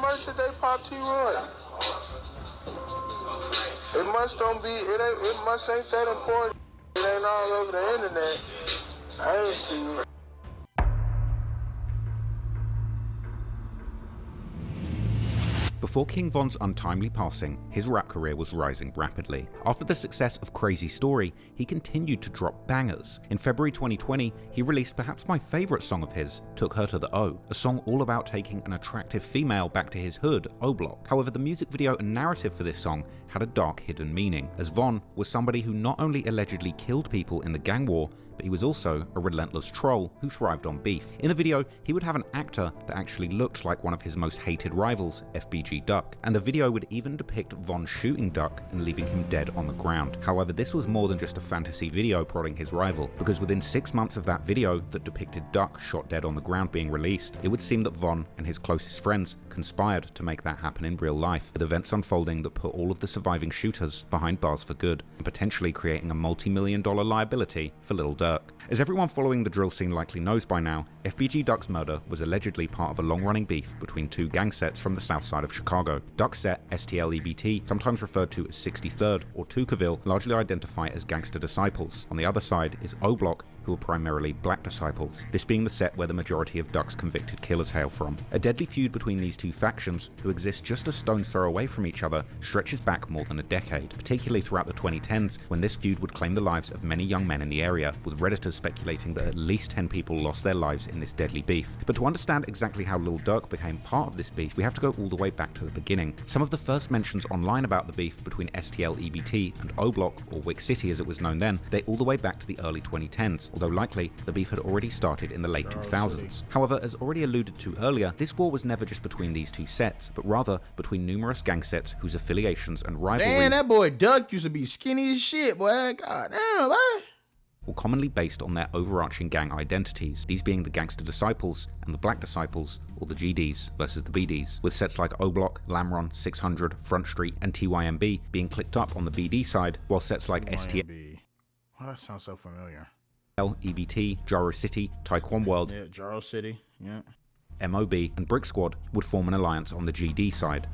merch that they pop T-Roy. It must don't be, it must ain't that important. It ain't all over the internet. I ain't see it. Before King Von's untimely passing, his rap career was rising rapidly. After the success of Crazy Story, he continued to drop bangers. In February 2020, he released perhaps my favourite song of his, Took Her to the O, a song all about taking an attractive female back to his hood, O Block. However, the music video and narrative for this song had a dark hidden meaning, as Von was somebody who not only allegedly killed people in the gang war, but he was also a relentless troll who thrived on beef. In the video, he would have an actor that actually looked like one of his most hated rivals, FBG Duck, and the video would even depict Von shooting Duck and leaving him dead on the ground. However, this was more than just a fantasy video prodding his rival, because within 6 months of that video that depicted Duck shot dead on the ground being released, it would seem that Von and his closest friends conspired to make that happen in real life, with events unfolding that put all of the surviving shooters behind bars for good, and potentially creating a multi-million-dollar liability for Lil Durk. As everyone following the drill scene likely knows by now, FBG Duck's murder was allegedly part of a long-running beef between two gang sets from the south side of Chicago. Duck's set, STLEBT, sometimes referred to as 63rd or Tuckerville, largely identify as gangster disciples. On the other side is O Block, who are primarily black disciples, this being the set where the majority of Duck's convicted killers hail from. A deadly feud between these two factions, who exist just a stone's throw away from each other, stretches back more than a decade, particularly throughout the 2010s, when this feud would claim the lives of many young men in the area, with Redditors speculating that at least 10 people lost their lives in this deadly beef. But to understand exactly how Lil Durk became part of this beef, we have to go all the way back to the beginning. Some of the first mentions online about the beef between STLEBT and O Block, or Wick City as it was known then, date all the way back to the early 2010s, although likely the beef had already started in the late 2000s. However, as already alluded to earlier, this war was never just between these two sets, but rather between numerous gang sets whose affiliations and rivalries— Damn, that boy Duck used to be skinny as shit, boy. God damn, boy. —were commonly based on their overarching gang identities, these being the Gangster Disciples and the Black Disciples, or the GDs versus the BDs, with sets like O Block, Lamron, 600, Front Street, and TYMB being clicked up on the BD side, while sets like STL, why that sounds so familiar? EBT, Jaro City, Taekwon World, Yeah, Jaro City, yeah, MOB, and Brick Squad would form an alliance on the GD side.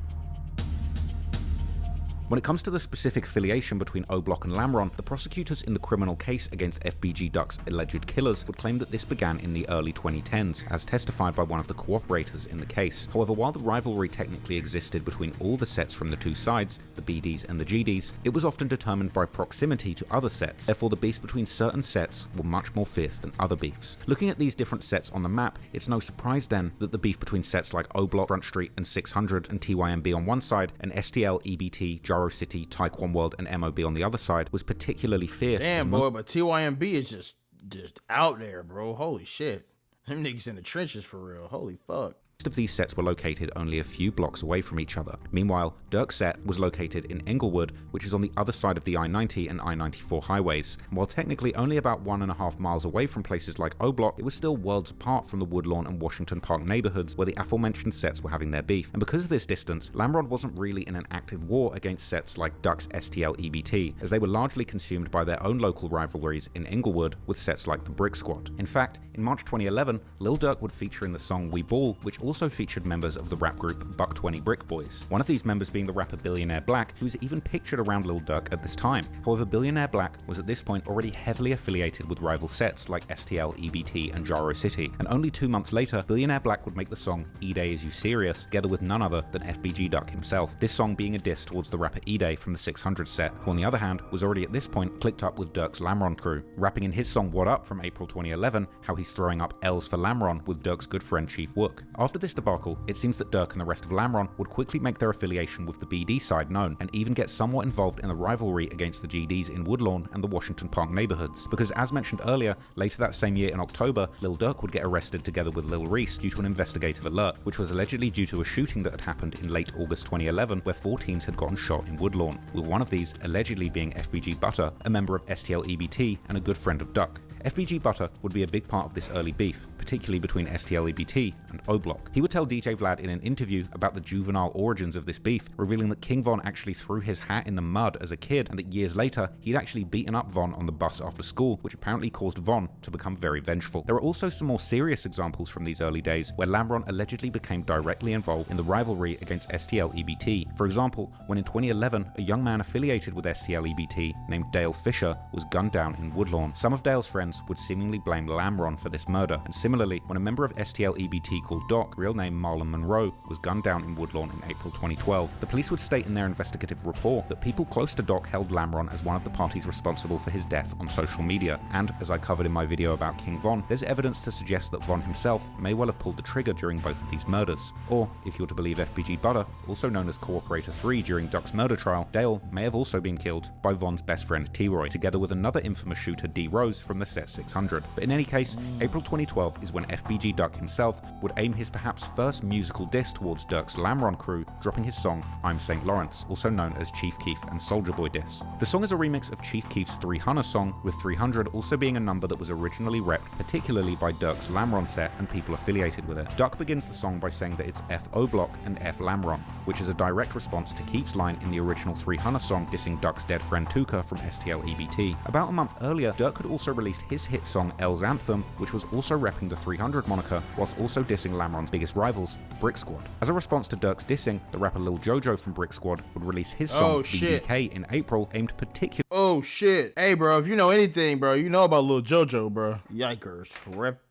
When it comes to the specific affiliation between O Block and Lamron, the prosecutors in the criminal case against FBG Duck's alleged killers would claim that this began in the early 2010s, as testified by one of the cooperators in the case. However, while the rivalry technically existed between all the sets from the two sides, the BDs and the GDs, it was often determined by proximity to other sets. Therefore, the beefs between certain sets were much more fierce than other beefs. Looking at these different sets on the map, it's no surprise then that the beef between sets like O Block, Front Street, and 600 and TYMB on one side, and STL, EBT, Jaro City, Taekwon World, and MOB on the other side was particularly fierce. Damn, boy, but TYMB is just out there, bro. Holy shit. Them niggas in the trenches for real. Holy fuck. Most of these sets were located only a few blocks away from each other. Meanwhile, Durk's set was located in Englewood, which is on the other side of the I-90 and I-94 highways. And while technically only about 1.5 miles away from places like O Block, it was still worlds apart from the Woodlawn and Washington Park neighborhoods where the aforementioned sets were having their beef. And because of this distance, Lamron wasn't really in an active war against sets like Duck's STL EBT, as they were largely consumed by their own local rivalries in Englewood with sets like the Brick Squad. In fact, in March 2011, Lil Durk would feature in the song We Ball, which also featured members of the rap group Buck 20 Brick Boys, one of these members being the rapper Billionaire Black, who was even pictured around Lil Durk at this time. However, Billionaire Black was at this point already heavily affiliated with rival sets like STL, EBT, and Jaro City, and only 2 months later, Billionaire Black would make the song E-Day Is You Serious, together with none other than FBG Duck himself, this song being a diss towards the rapper E-Day from the 600 set, who on the other hand was already at this point clicked up with Durk's Lamron crew, rapping in his song What Up from April 2011 how he's throwing up L's for Lamron with Durk's good friend Chief Wook. After this debacle, it seems that Durk and the rest of Lamron would quickly make their affiliation with the BD side known, and even get somewhat involved in the rivalry against the GDs in Woodlawn and the Washington Park neighborhoods, because as mentioned earlier, later that same year in October, Lil Durk would get arrested together with Lil Reese due to an investigative alert, which was allegedly due to a shooting that had happened in late August 2011 where 4 teens had gotten shot in Woodlawn, with one of these allegedly being FBG Butter, a member of STL EBT and a good friend of Duck. FBG Butter would be a big part of this early beef, particularly between STLEBT and O-Block. He would tell DJ Vlad in an interview about the juvenile origins of this beef, revealing that King Von actually threw his hat in the mud as a kid, and that years later, he'd actually beaten up Von on the bus after school, which apparently caused Von to become very vengeful. There are also some more serious examples from these early days, where Lamron allegedly became directly involved in the rivalry against STLEBT. For example, when in 2011, a young man affiliated with STLEBT named Dale Fisher was gunned down in Woodlawn. Some of Dale's friends would seemingly blame Lamron for this murder, and similarly, when a member of STLEBT called Doc, real name Marlon Monroe, was gunned down in Woodlawn in April 2012, the police would state in their investigative report that people close to Doc held Lamron as one of the parties responsible for his death on social media, and as I covered in my video about King Von, there's evidence to suggest that Von himself may well have pulled the trigger during both of these murders. Or, if you're to believe FBG Butter, also known as Cooperator 3 during Duck's murder trial, Dale may have also been killed by Von's best friend T-Roy, together with another infamous shooter D Rose from the set 600. But in any case, April 2012 is when FBG Duck himself would aim his perhaps first musical diss towards Durk's Lamron crew, dropping his song I'm St. Lawrence, also known as Chief Keef and Soulja Boy diss. The song is a remix of Chief Keef's 300 song, with 300 also being a number that was originally repped particularly by Durk's Lamron set and people affiliated with it. Duck begins the song by saying that it's F O-Block and F Lamron, which is a direct response to Keef's line in the original 300 song dissing Duck's dead friend Tuka from STLEBT. About a month earlier, Durk had also released his hit song L's Anthem, which was also repping the 300 moniker, whilst also dissing Lamron's biggest rivals, the Brick Squad. As a response to Durk's dissing, the rapper Lil Jojo from Brick Squad would release his song BDK in April, aimed particularly. Oh shit. Hey bro, if you know anything, bro, you know about Lil Jojo, bro. Yikers.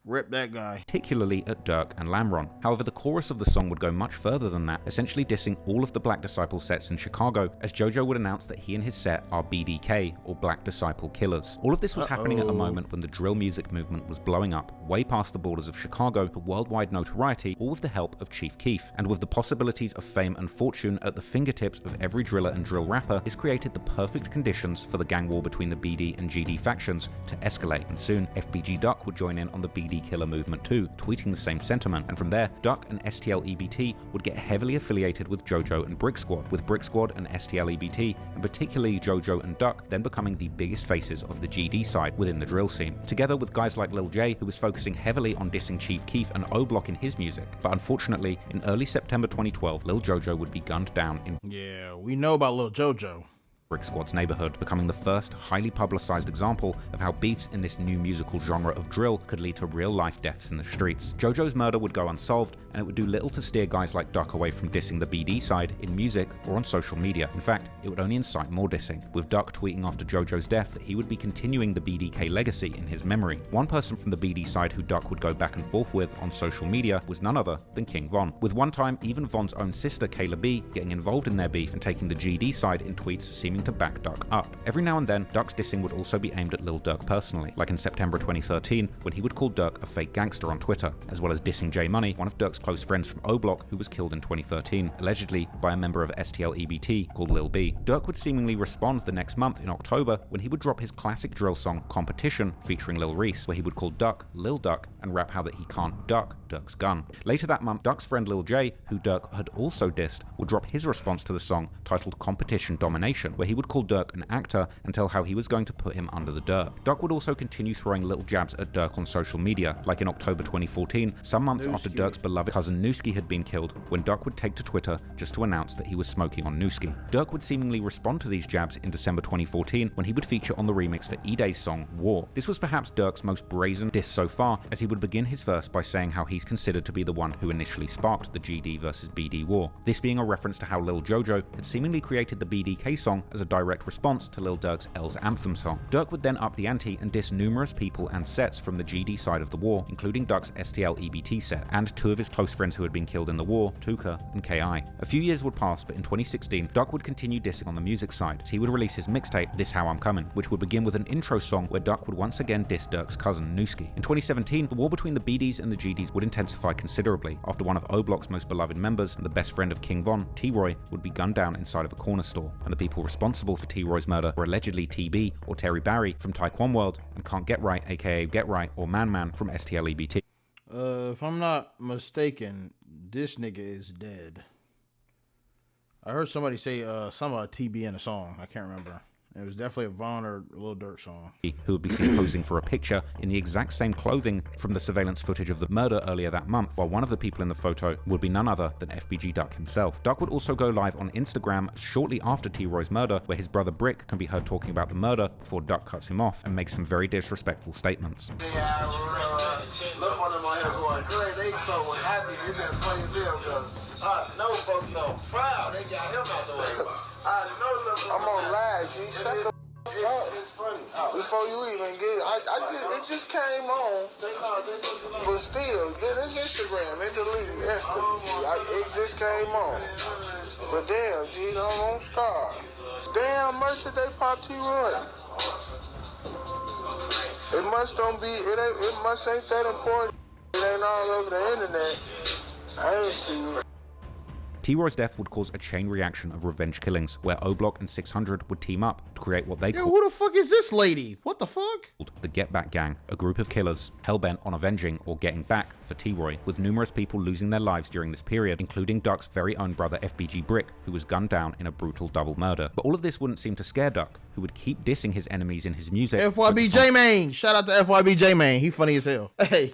Rip that guy. Particularly at Durk and Lamron. However, the chorus of the song would go much further than that, essentially dissing all of the Black Disciple sets in Chicago, as Jojo would announce that he and his set are BDK, or Black Disciple Killers. All of this was happening at a moment when the drill music movement was blowing up, way past the borders of Chicago, to worldwide notoriety, all with the help of Chief Keef. And with the possibilities of fame and fortune at the fingertips of every driller and drill rapper, this created the perfect conditions for the gang war between the BD and GD factions to escalate, and soon FBG Duck would join in on the BD killer movement too, tweeting the same sentiment, and from there, Duck and STLEBT would get heavily affiliated with Jojo and Brick Squad, with Brick Squad and STLEBT, and particularly Jojo and Duck, then becoming the biggest faces of the GD side within the drill scene, together with guys like Lil J, who was focusing heavily on dissing Chief Keef and O-Block in his music. But unfortunately, in early September 2012, Lil Jojo would be gunned down in we know about Lil Jojo. Brick Squad's neighborhood, becoming the first highly publicized example of how beefs in this new musical genre of drill could lead to real-life deaths in the streets. Jojo's murder would go unsolved, and it would do little to steer guys like Duck away from dissing the BD side in music or on social media. In fact, it would only incite more dissing, with Duck tweeting after Jojo's death that he would be continuing the BDK legacy in his memory. One person from the BD side who Duck would go back and forth with on social media was none other than King Von, with one time even Von's own sister Kayla B getting involved in their beef and taking the GD side in tweets seeming to back Duck up. Every now and then, Duck's dissing would also be aimed at Lil Durk personally, like in September 2013, when he would call Durk a fake gangster on Twitter, as well as dissing J Money, one of Durk's close friends from O-Block who was killed in 2013, allegedly by a member of STLEBT called Lil B. Durk would seemingly respond the next month in October when he would drop his classic drill song Competition featuring Lil Reese, where he would call Duck Lil Duck and rap how that he can't duck Durk's gun. Later that month, Duck's friend Lil J, who Durk had also dissed, would drop his response to the song titled Competition Domination, where he would call Durk an actor and tell how he was going to put him under the dirt. Duck would also continue throwing little jabs at Durk on social media, like in October 2014, some months after Durk's beloved cousin Newski had been killed, when Duck would take to Twitter just to announce that he was smoking on Newski. Durk would seemingly respond to these jabs in December 2014 when he would feature on the remix for E-Day's song War. This was perhaps Durk's most brazen diss so far, as he would begin his verse by saying how he's considered to be the one who initially sparked the GD versus BD war, this being a reference to how Lil Jojo had seemingly created the BDK song as a direct response to Lil Durk's L's Anthem song. Durk would then up the ante and diss numerous people and sets from the GD side of the war, including Duck's STLEBT set, and two of his close friends who had been killed in the war, Tuka and KI. A few years would pass, but in 2016, Duck would continue dissing on the music side, as he would release his mixtape, This How I'm Coming, which would begin with an intro song where Duck would once again diss Durk's cousin, Newski. In 2017, the war between the BDs and the GDs would intensify considerably, after one of O-Block's most beloved members and the best friend of King Von, T-Roy, would be gunned down inside of a corner store, and the people responsible for T-Roy's murder were allegedly TB or Terry Barry from Taekwon World and Can't Get Right, aka Get Right, or Man Man from STLEBT. If I'm not mistaken, this nigga is dead. I heard somebody say something about TB in a song. I can't remember. It was definitely a Von or Lil Durk song. Who would be seen posing for a picture in the exact same clothing from the surveillance footage of the murder earlier that month, while one of the people in the photo would be none other than FBG Duck himself. Duck would also go live on Instagram shortly after T-Roy's murder, where his brother Brick can be heard talking about the murder before Duck cuts him off and makes some very disrespectful statements. Look on them on here going crazy. They so happy. It been funny as hell because I know folks know proud. They got him out the way. I know. I'm on live, G. Shut the up. It's funny. Before you even get it, it just came on. But still, this Instagram, it deleted instantly, G. It just came on. But damn, G, don't stop. Damn, merchant, they popped T-Roy. It must don't be, it must ain't that important. It ain't all over the internet. I ain't see it. T-Roy's death would cause a chain reaction of revenge killings, where O-Block and 600 would team up to create what they called who the fuck is this lady? What the fuck? the Get Back Gang, a group of killers hell-bent on avenging or getting back for T-Roy, with numerous people losing their lives during this period, including Duck's very own brother FBG Brick, who was gunned down in a brutal double murder. But all of this wouldn't seem to scare Duck, who would keep dissing his enemies in his music. FYB J-Main! Shout out to FYB J-Main. He funny as hell. Hey,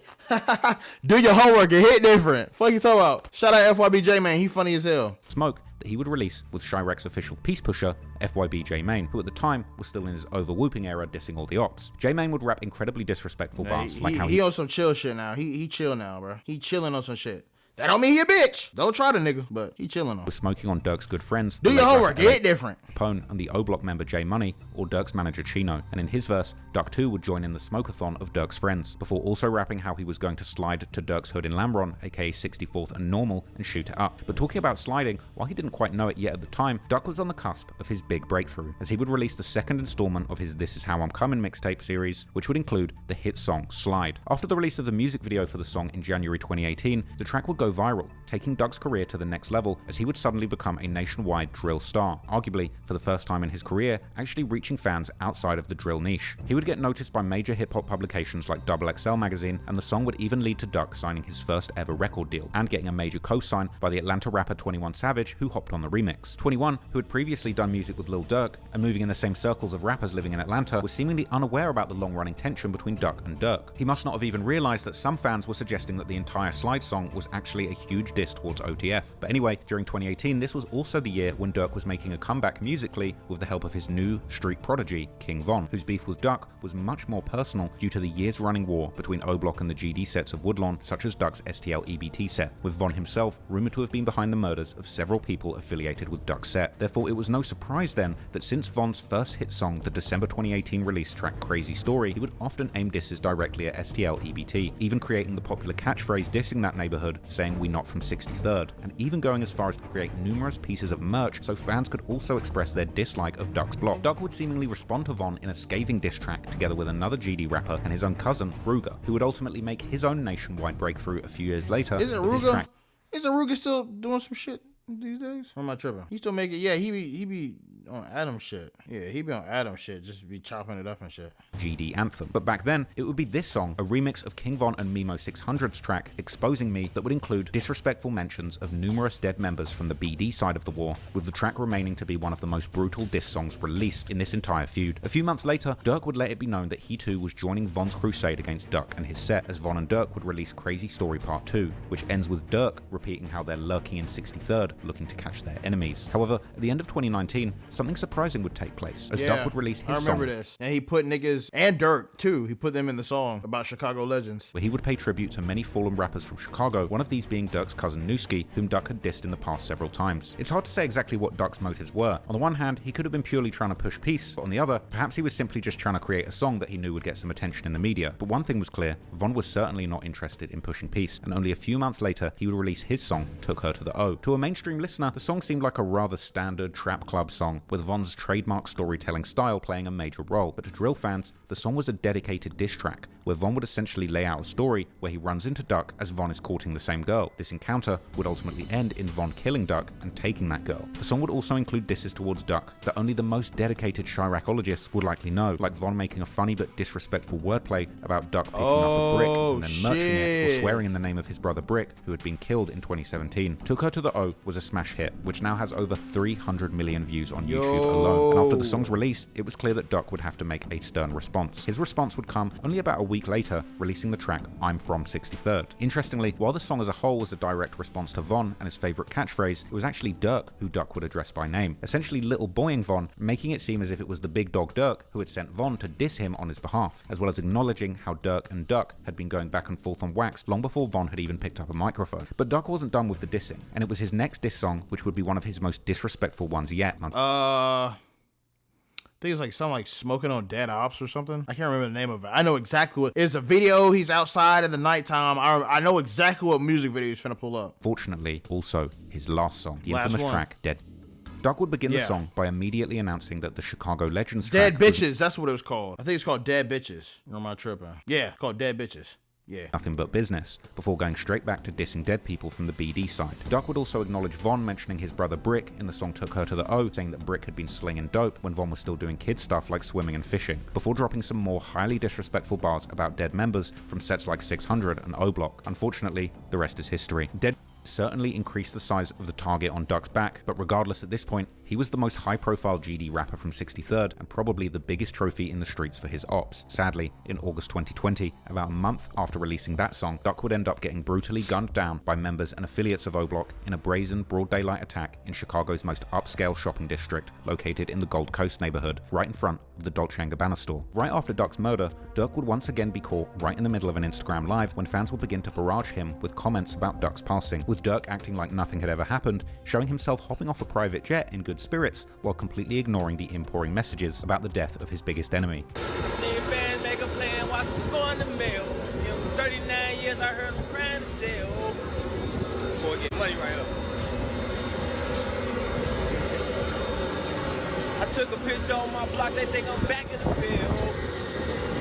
do your homework. It hit different. Fuck you talking about? Shout out FYB J-Main. He funny as hell. Smoke that he would release with CHIRAQ's official peace pusher, FYB J-Main, who at the time was still in his over-whooping era dissing all the ops. J-Main would rap incredibly disrespectful bars, like how he on some chill shit now. He chill now, bro. He chilling on some shit. That don't mean he a bitch. Don't try the nigga, but he chilling on. Was smoking on Durk's good friends. Do your homework. It different. Capone and the O-Block member J Money, or Durk's manager Chino, and in his verse, Duck 2 would join in the smokeathon of Durk's friends, before also rapping how he was going to slide to Durk's hood in Lambron, aka 64th and Normal, and shoot it up. But talking about sliding, while he didn't quite know it yet at the time, Duck was on the cusp of his big breakthrough, as he would release the second installment of his This Is How I'm Coming mixtape series, which would include the hit song Slide. After the release of the music video for the song in January 2018, the track would go viral, taking Duck's career to the next level as he would suddenly become a nationwide drill star, arguably for the first time in his career actually reaching fans outside of the drill niche. He would get noticed by major hip-hop publications like XXL magazine, and the song would even lead to Duck signing his first ever record deal and getting a major co-sign by the Atlanta rapper 21 Savage, who hopped on the remix. 21, who had previously done music with Lil Durk and moving in the same circles of rappers living in Atlanta, was seemingly unaware about the long-running tension between Duck and Durk. He must not have even realized that some fans were suggesting that the entire Slide song was actually a huge diss towards OTF. But anyway, during 2018, this was also the year when Durk was making a comeback musically with the help of his new street prodigy, King Von, whose beef with Duck was much more personal due to the years-running war between O-Block and the GD sets of Woodlawn, such as Duck's STL EBT set, with Von himself rumored to have been behind the murders of several people affiliated with Duck's set. Therefore, it was no surprise then that since Von's first hit song, the December 2018 release track Crazy Story, he would often aim disses directly at STL EBT, even creating the popular catchphrase dissing that neighborhood, saying "We not from 63rd," and even going as far as to create numerous pieces of merch so fans could also express their dislike of Duck's block. Duck would seemingly respond to Von in a scathing diss track together with another GD rapper and his own cousin, Ruger, who would ultimately make his own nationwide breakthrough a few years later. Isn't Ruger still doing some shit these days? Or am I tripping? He still making, yeah, he be on Adam shit. Yeah, he be on Adam shit, just be chopping it up and shit. GD anthem. But back then, it would be this song, a remix of King Von and Mimo 600's track, Exposing Me, that would include disrespectful mentions of numerous dead members from the BD side of the war, with the track remaining to be one of the most brutal diss songs released in this entire feud. A few months later, Durk would let it be known that he too was joining Von's crusade against Duck and his set, as Von and Durk would release Crazy Story Part 2, which ends with Durk repeating how they're lurking in 63rd, looking to catch their enemies. However, at the end of 2019, something surprising would take place, as Duck would release his song. I remember this. And he put niggas, and Durk too, he put them in the song about Chicago legends, where he would pay tribute to many fallen rappers from Chicago, one of these being Durk's cousin Newski, whom Duck had dissed in the past several times. It's hard to say exactly what Duck's motives were. On the one hand, he could have been purely trying to push peace, but on the other, perhaps he was simply just trying to create a song that he knew would get some attention in the media. But one thing was clear, Von was certainly not interested in pushing peace, and only a few months later, he would release his song, Took Her to the O. To a mainstream listener, the song seemed like a rather standard trap club song, with Von's trademark storytelling style playing a major role. But to drill fans, the song was a dedicated diss track, where Von would essentially lay out a story where he runs into Duck as Von is courting the same girl. This encounter would ultimately end in Von killing Duck and taking that girl. The song would also include disses towards Duck that only the most dedicated CHIRAQologists would likely know, like Von making a funny but disrespectful wordplay about Duck picking up a brick and then merching it, or swearing in the name of his brother Brick, who had been killed in 2017. Took Her to the O was a smash hit, which now has over 300 million views on YouTube. YouTube alone. And after the song's release, it was clear that Duck would have to make a stern response. His response would come only about a week later, releasing the track I'm From 63rd. Interestingly, while the song as a whole was a direct response to Von and his favourite catchphrase, it was actually Durk who Duck would address by name, essentially little boying Von, making it seem as if it was the big dog Durk who had sent Von to diss him on his behalf, as well as acknowledging how Durk and Duck had been going back and forth on wax long before Von had even picked up a microphone. But Duck wasn't done with the dissing, and it was his next diss song which would be one of his most disrespectful ones yet. I think it's like something like Smoking on Dead Ops or something. I can't remember the name of it. I know exactly what it's a video. He's outside in the nighttime. I know exactly what music video he's finna pull up. Fortunately, also his last song, the infamous one. Track Dead. Duck would begin the song by immediately announcing that the Chicago Legends Dead track Bitches, that's what it was called. I think it's called Dead Bitches. Or am I tripping? Yeah, it's called Dead Bitches. Yeah. Nothing but business, before going straight back to dissing dead people from the BD side. Duck would also acknowledge Von mentioning his brother Brick in the song Took Her to the O, saying that Brick had been slinging dope when Von was still doing kid stuff like swimming and fishing, before dropping some more highly disrespectful bars about dead members from sets like 600 and O Block. Unfortunately, the rest is history. Dead certainly increased the size of the target on Duck's back, but regardless at this point, he was the most high-profile GD rapper from 63rd and probably the biggest trophy in the streets for his ops. Sadly, in August 2020, about a month after releasing that song, Duck would end up getting brutally gunned down by members and affiliates of O Block in a brazen, broad daylight attack in Chicago's most upscale shopping district, located in the Gold Coast neighborhood, right in front of the Dolce & Gabbana store. Right after Duck's murder, Durk would once again be caught right in the middle of an Instagram live when fans would begin to barrage him with comments about Duck's passing, with Durk acting like nothing had ever happened, showing himself hopping off a private jet in good spirits, while completely ignoring the imploring messages about the death of his biggest enemy. Seen fans make a plan, watch them score in the mail. You know, 39 years I heard them crying to sell. Boy, get money right up. I took a picture on my block, they think I'm back in the field.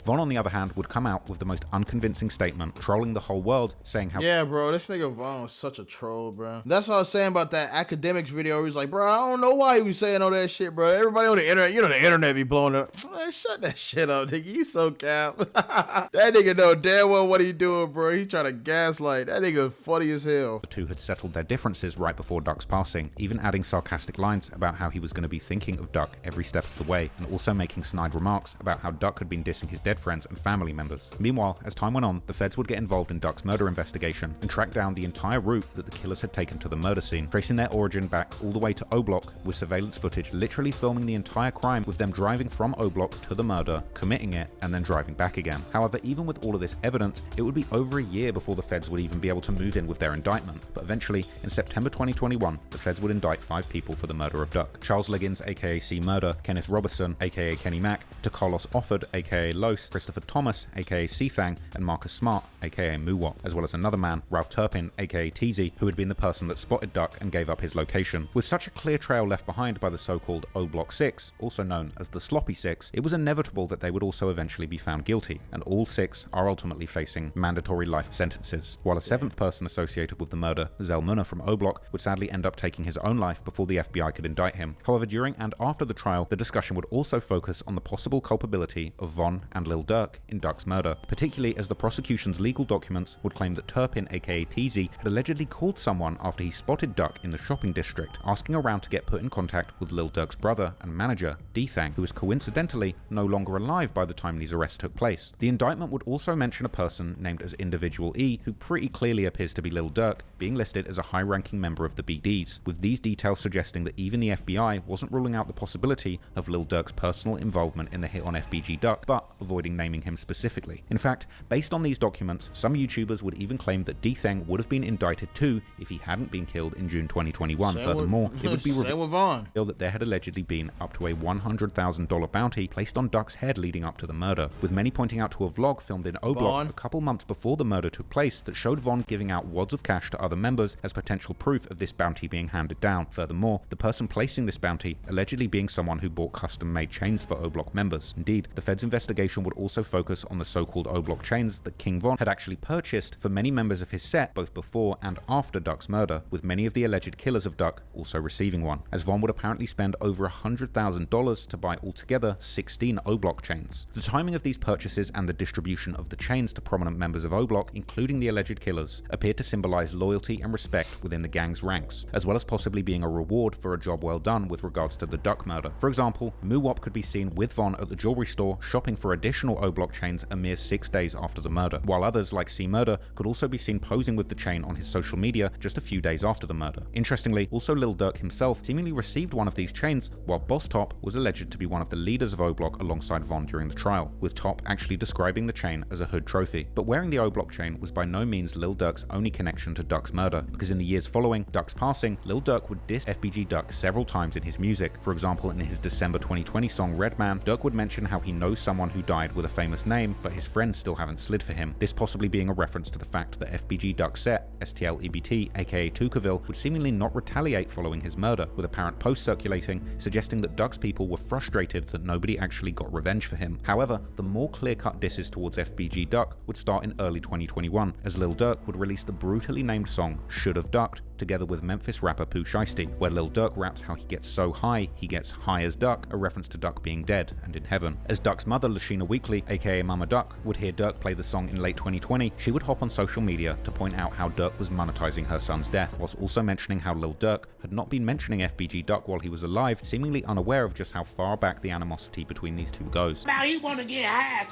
Von, on the other hand, would come out with the most unconvincing statement, trolling the whole world, saying how— yeah, bro, this nigga Von was such a troll, bro. That's what I was saying about that academics video. Where he's like, bro, I don't know why he was saying all that shit, bro. Everybody on the internet, you know, the internet be blowing up. Man, shut that shit up, nigga. You so cap. That nigga know damn well what he doing, bro. He trying to gaslight. That nigga funny as hell. The two had settled their differences right before Duck's passing, even adding sarcastic lines about how he was going to be thinking of Duck every step of the way, and also making snide remarks about how Duck had been dissing his dead friends and family members. Meanwhile, as time went on, the feds would get involved in Duck's murder investigation and track down the entire route that the killers had taken to the murder scene, tracing their origin back all the way to O Block, with surveillance footage literally filming the entire crime, with them driving from O Block to the murder, committing it, and then driving back again. However, even with all of this evidence, it would be over a year before the feds would even be able to move in with their indictment. But eventually, in September 2021, the feds would indict 5 people for the murder of Duck: Charles Liggins, aka C Murder, Kenneth Robertson, aka Kenny Mack, to Carlos Offord, aka Los, Christopher Thomas, aka C-Thang, and Marcus Smart, aka Muwop, as well as another man, Ralph Turpin, aka Teasy, who had been the person that spotted Duck and gave up his location. With such a clear trail left behind by the so-called O Block 6, also known as the Sloppy 6, it was inevitable that they would also eventually be found guilty, and all 6 are ultimately facing mandatory life sentences, while a 7th person associated with the murder, Zell Munna from O Block, would sadly end up taking his own life before the FBI could indict him. However, during and after the trial, the discussion would also focus on the possible culpability of Von and Lil Durk in Duck's murder, particularly as the prosecution's legal documents would claim that Turpin, aka Teasy, had allegedly called someone after he spotted Duck in the shopping district, asking around to get put in contact with Lil Durk's brother and manager, D-Thang, who was coincidentally no longer alive by the time these arrests took place. The indictment would also mention a person named as Individual E, who pretty clearly appears to be Lil Durk, being listed as a high-ranking member of the BDs, with these details suggesting that even the FBI wasn't ruling out the possibility of Lil Durk's personal involvement in the hit on FBG Duck, but avoiding naming him specifically. In fact, based on these documents, some YouTubers would even claim that D-Thang would have been indicted too if he hadn't been killed in June 2021. Furthermore, it would be revealed that there had allegedly been up to a $100,000 bounty placed on Duck's head leading up to the murder, with many pointing out to a vlog filmed in O Block a couple months before the murder took place that showed Von giving out wads of cash to other members as potential proof of this bounty being handed down. Furthermore, the person placing this bounty allegedly being someone who bought custom-made chains for O Block members. Indeed, the Fed's investigation would also focus on the so-called O-Block chains that King Von had actually purchased for many members of his set both before and after Duck's murder, with many of the alleged killers of Duck also receiving one, as Von would apparently spend over $100,000 to buy altogether 16 O-Block chains. The timing of these purchases and the distribution of the chains to prominent members of O-Block, including the alleged killers, appeared to symbolize loyalty and respect within the gang's ranks, as well as possibly being a reward for a job well done with regards to the Duck murder. For example, Muwop could be seen with Von at the jewelry store shopping for additional O-Block chains a mere 6 days after the murder, while others like C Murder could also be seen posing with the chain on his social media just a few days after the murder. Interestingly, also Lil Durk himself seemingly received one of these chains, while Boss Top was alleged to be one of the leaders of O-Block alongside Von during the trial, with Top actually describing the chain as a hood trophy. But wearing the O-Block chain was by no means Lil Durk's only connection to Duck's murder, because in the years following Duck's passing, Lil Durk would diss FBG Duck several times in his music. For example, in his December 2020 song Redman, Durk would mention how he knows someone who died with a famous name, but his friends still haven't slid for him, this possibly being a reference to the fact that FBG Duck's set, STL-EBT, aka Tucaville, would seemingly not retaliate following his murder, with apparent posts circulating suggesting that Duck's people were frustrated that nobody actually got revenge for him. However, the more clear-cut disses towards FBG Duck would start in early 2021, as Lil Durk would release the brutally named song Should've Ducked, together with Memphis rapper Pooh Shiesty, where Lil Durk raps how he gets so high, he gets high as Duck, a reference to Duck being dead and in heaven. As Duck's mother, Lashina Weekly, aka Mama Duck, would hear Durk play the song in late 2020, she would hop on social media to point out how Durk was monetizing her son's death, whilst also mentioning how Lil Durk had not been mentioning FBG Duck while he was alive, seemingly unaware of just how far back the animosity between these two goes. Now he wanna get high.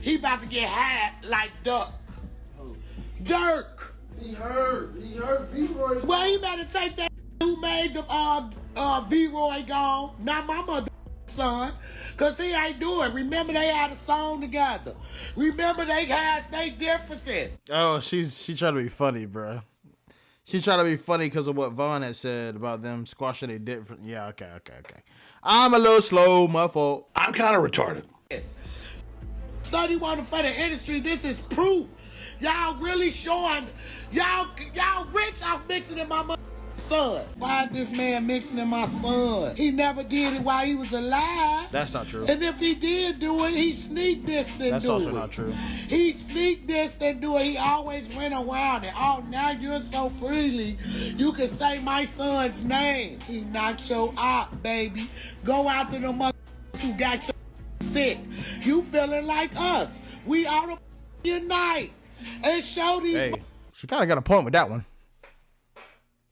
He about to get high like Duck. Durk. He hurt V-Roy. Well, he better take that who made the V-Roy gone, not my mother son, cause he ain't do it. Remember they had a song together. Remember they had their differences. Oh, she tried to be funny, bro. She tried to be funny because of what Von had said about them squashing their different. Yeah, okay. I'm a little slow, my fault. I'm kind of retarded. Study one for the industry. This is proof. Y'all really showing. Y'all rich off mixing in my son. Why is this man mixing in my son? He never did it while he was alive. That's not true. And if he did do it, he sneak this and do it. That's also not true. He sneak this and do it. He always went around it. Oh, now you're so freely. You can say my son's name. He not your op, baby. Go out to the motherfuckers who got your sick. You feeling like us. We ought to unite and show these. Hey, she kind of got a point with that one.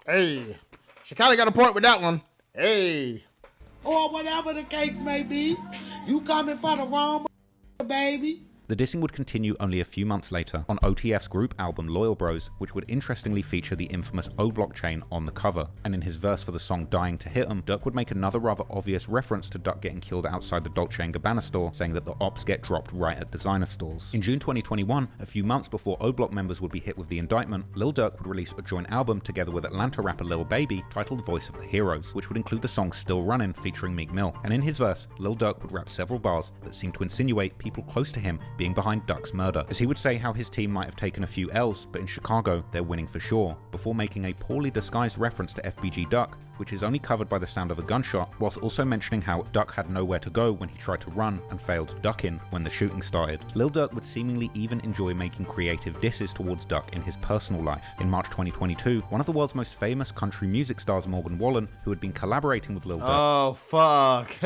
Hey, she kind of got a point with that one. Hey. Or whatever the case may be. You coming for the wrong baby. The dissing would continue only a few months later on OTF's group album Loyal Bros, which would interestingly feature the infamous O-Block chain on the cover. And in his verse for the song Dying to Hit 'Em, Durk would make another rather obvious reference to Duck getting killed outside the Dolce & Gabbana store, saying that the ops get dropped right at designer stores. In June 2021, a few months before O-Block members would be hit with the indictment, Lil Durk would release a joint album together with Atlanta rapper Lil Baby titled Voice of the Heroes, which would include the song Still Runnin' featuring Meek Mill. And in his verse, Lil Durk would rap several bars that seemed to insinuate people close to him being behind Duck's murder, as he would say how his team might have taken a few L's, but in Chicago they're winning for sure, before making a poorly disguised reference to FBG Duck, which is only covered by the sound of a gunshot, whilst also mentioning how Duck had nowhere to go when he tried to run and failed ducking when the shooting started. Lil Durk would seemingly even enjoy making creative disses towards Duck in his personal life. In March 2022, one of the world's most famous country music stars, Morgan Wallen, who had been collaborating with Lil Durk. Oh, fuck.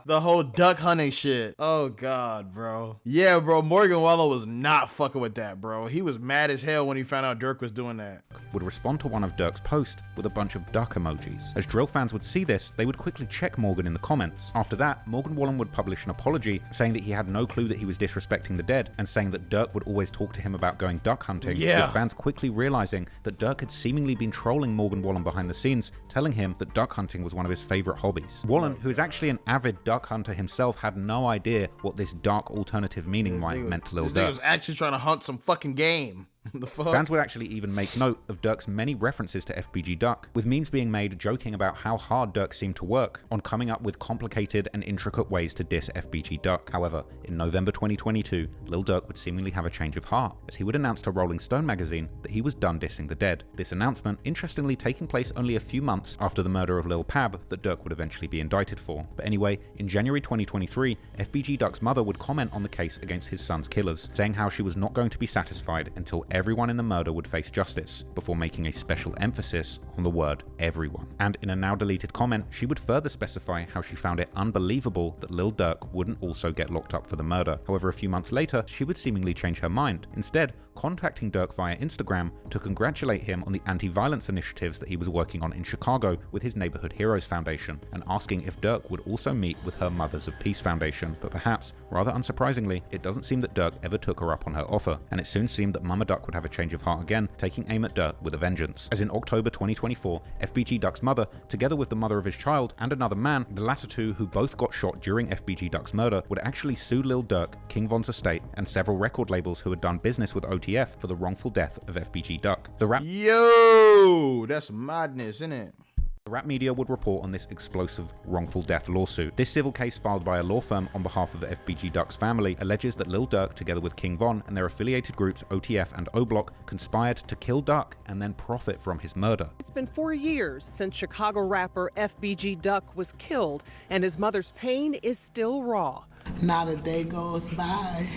The whole duck hunting shit. Oh, God, bro. Yeah, bro, Morgan Wallen was not fucking with that, bro. He was mad as hell when he found out Durk was doing that. Would respond to one of Durk's posts with a bunch of duck emojis. As drill fans would see this, they would quickly check Morgan in the comments. After that, Morgan Wallen would publish an apology, saying that he had no clue that he was disrespecting the dead, and saying that Durk would always talk to him about going duck hunting, with fans quickly realizing that Durk had seemingly been trolling Morgan Wallen behind the scenes, telling him that duck hunting was one of his favorite hobbies. Wallen, who is actually an avid duck hunter himself, had no idea what this dark alternative meaning might have meant to Lil Durk. This nigga was actually trying to hunt some fucking game. The fuck? Fans would actually even make note of Durk's many references to FBG Duck, with memes being made joking about how hard Durk seemed to work on coming up with complicated and intricate ways to diss FBG Duck. However, in November 2022, Lil Durk would seemingly have a change of heart, as he would announce to Rolling Stone magazine that he was done dissing the dead. This announcement, interestingly, taking place only a few months after the murder of Lil Pab that Durk would eventually be indicted for. But anyway, in January 2023, FBG Duck's mother would comment on the case against his son's killers, saying how she was not going to be satisfied until everyone in the murder would face justice, before making a special emphasis on the word everyone. And in a now deleted comment, she would further specify how she found it unbelievable that Lil Durk wouldn't also get locked up for the murder. However, a few months later, she would seemingly change her mind, instead contacting Durk via Instagram to congratulate him on the anti-violence initiatives that he was working on in Chicago with his Neighborhood Heroes Foundation, and asking if Durk would also meet with her Mothers of Peace Foundation. But perhaps, rather unsurprisingly, it doesn't seem that Durk ever took her up on her offer, and it soon seemed that Mama Duck would have a change of heart again, taking aim at Durk with a vengeance. As in October 2024, FBG Duck's mother, together with the mother of his child and another man, the latter two who both got shot during FBG Duck's murder, would actually sue Lil Durk, King Von's estate, and several record labels who had done business with OTF for the wrongful death of FBG Duck. Yo, that's madness, isn't it? The rap media would report on this explosive wrongful death lawsuit. This civil case filed by a law firm on behalf of the FBG Duck's family alleges that Lil Durk, together with King Von and their affiliated groups OTF and O Block, conspired to kill Duck and then profit from his murder. It's been 4 years since Chicago rapper FBG Duck was killed, and his mother's pain is still raw. Not a day goes by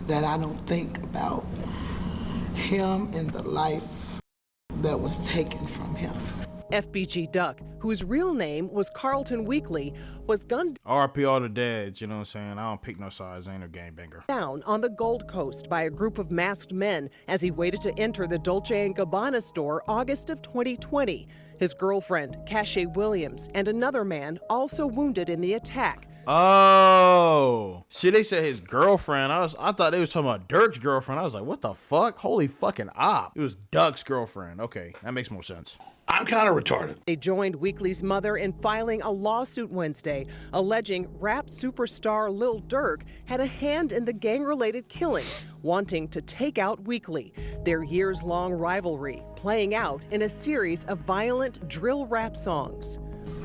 that I don't think about him and the life that was taken from him. FBG Duck, whose real name was Carlton Weekly, was gunned RP all the dads, you know what I'm saying? I don't pick no sides, I ain't no gangbanger. down on the Gold Coast by a group of masked men as he waited to enter the Dolce & Gabbana store August of 2020. His girlfriend, Cache Williams, and another man also wounded in the attack. Oh, see, they said his girlfriend. I thought they was talking about Durk's girlfriend. I was like, what the fuck? Holy fucking op. It was Duck's girlfriend. Okay, that makes more sense. I'm kind of retarded. They joined Weekly's mother in filing a lawsuit Wednesday, alleging rap superstar Lil Durk had a hand in the gang-related killing, wanting to take out Weekly. Their years-long rivalry playing out in a series of violent drill rap songs.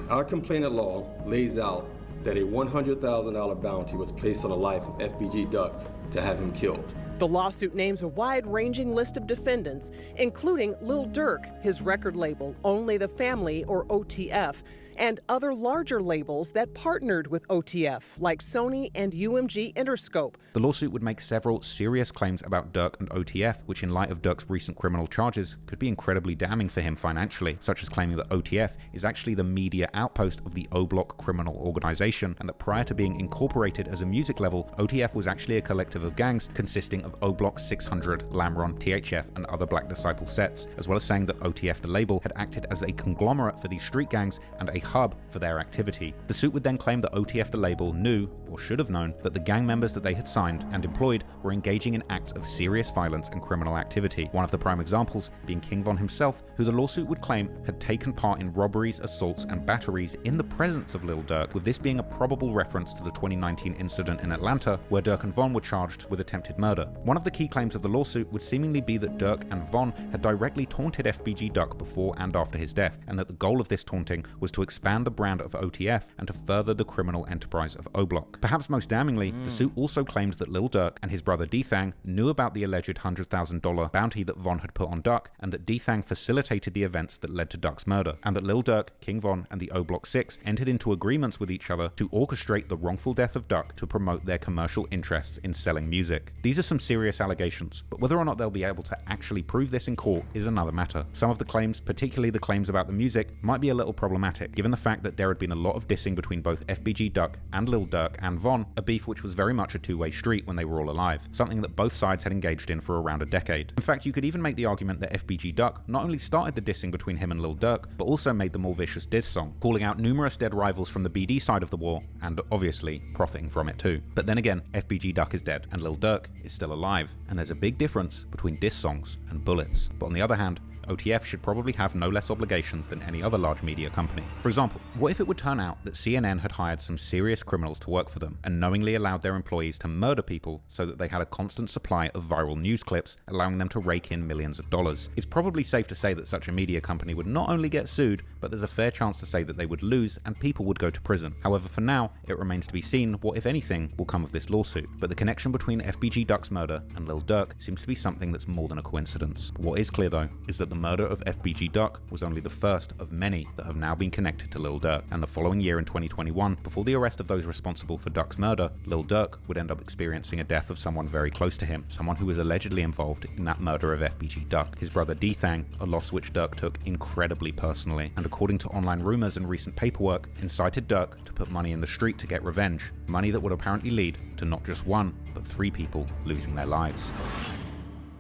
Our complaint law lays out that a $100,000 bounty was placed on the life of FBG Duck to have him killed. The lawsuit names a wide-ranging list of defendants, including Lil Durk, his record label, Only the Family, or OTF, and other larger labels that partnered with OTF, like Sony and UMG Interscope. The lawsuit would make several serious claims about Durk and OTF, which in light of Durk's recent criminal charges could be incredibly damning for him financially, such as claiming that OTF is actually the media outpost of the O Block criminal organization, and that prior to being incorporated as a music level, OTF was actually a collective of gangs consisting of O Block 600, Lamron, THF, and other Black Disciple sets, as well as saying that OTF, the label, had acted as a conglomerate for these street gangs and a hub for their activity. The suit would then claim that OTF, the label, knew, or should have known, that the gang members that they had signed and employed were engaging in acts of serious violence and criminal activity. One of the prime examples being King Von himself, who the lawsuit would claim had taken part in robberies, assaults, and batteries in the presence of Lil Durk, with this being a probable reference to the 2019 incident in Atlanta, where Durk and Von were charged with attempted murder. One of the key claims of the lawsuit would seemingly be that Durk and Von had directly taunted FBG Duck before and after his death, and that the goal of this taunting was to expand the brand of OTF and to further the criminal enterprise of O Block. Perhaps most damningly, the suit also claimed that Lil Durk and his brother D-Thang knew about the alleged $100,000 bounty that Von had put on Duck, and that D-Thang facilitated the events that led to Duck's murder, and that Lil Durk, King Von, and the O Block 6 entered into agreements with each other to orchestrate the wrongful death of Duck to promote their commercial interests in selling music. These are some serious allegations, but whether or not they'll be able to actually prove this in court is another matter. Some of the claims, particularly the claims about the music, might be a little problematic, given the fact that there had been a lot of dissing between both FBG Duck and Lil Durk and Von, a beef which was very much a two-way street when they were all alive, something that both sides had engaged in for around a decade. In fact, you could even make the argument that FBG Duck not only started the dissing between him and Lil Durk, but also made the more vicious diss song, calling out numerous dead rivals from the BD side of the war, and obviously profiting from it too. But then again, FBG Duck is dead, and Lil Durk is still alive, and there's a big difference between diss songs and bullets. But on the other hand, OTF should probably have no less obligations than any other large media company. For example, what if it would turn out that CNN had hired some serious criminals to work for them and knowingly allowed their employees to murder people so that they had a constant supply of viral news clips, allowing them to rake in millions of dollars? It's probably safe to say that such a media company would not only get sued, but there's a fair chance to say that they would lose and people would go to prison. However, for now, it remains to be seen what, if anything, will come of this lawsuit. But the connection between FBG Duck's murder and Lil Durk seems to be something that's more than a coincidence. What is clear though, is that the murder of FBG Duck was only the first of many that have now been connected to Lil Durk, and the following year in 2021, before the arrest of those responsible for Duck's murder, Lil Durk would end up experiencing a death of someone very close to him, someone who was allegedly involved in that murder of FBG Duck, his brother D-Thang, a loss which Durk took incredibly personally, and according to online rumors and recent paperwork, incited Durk to put money in the street to get revenge, money that would apparently lead to not just one, but 3 people losing their lives.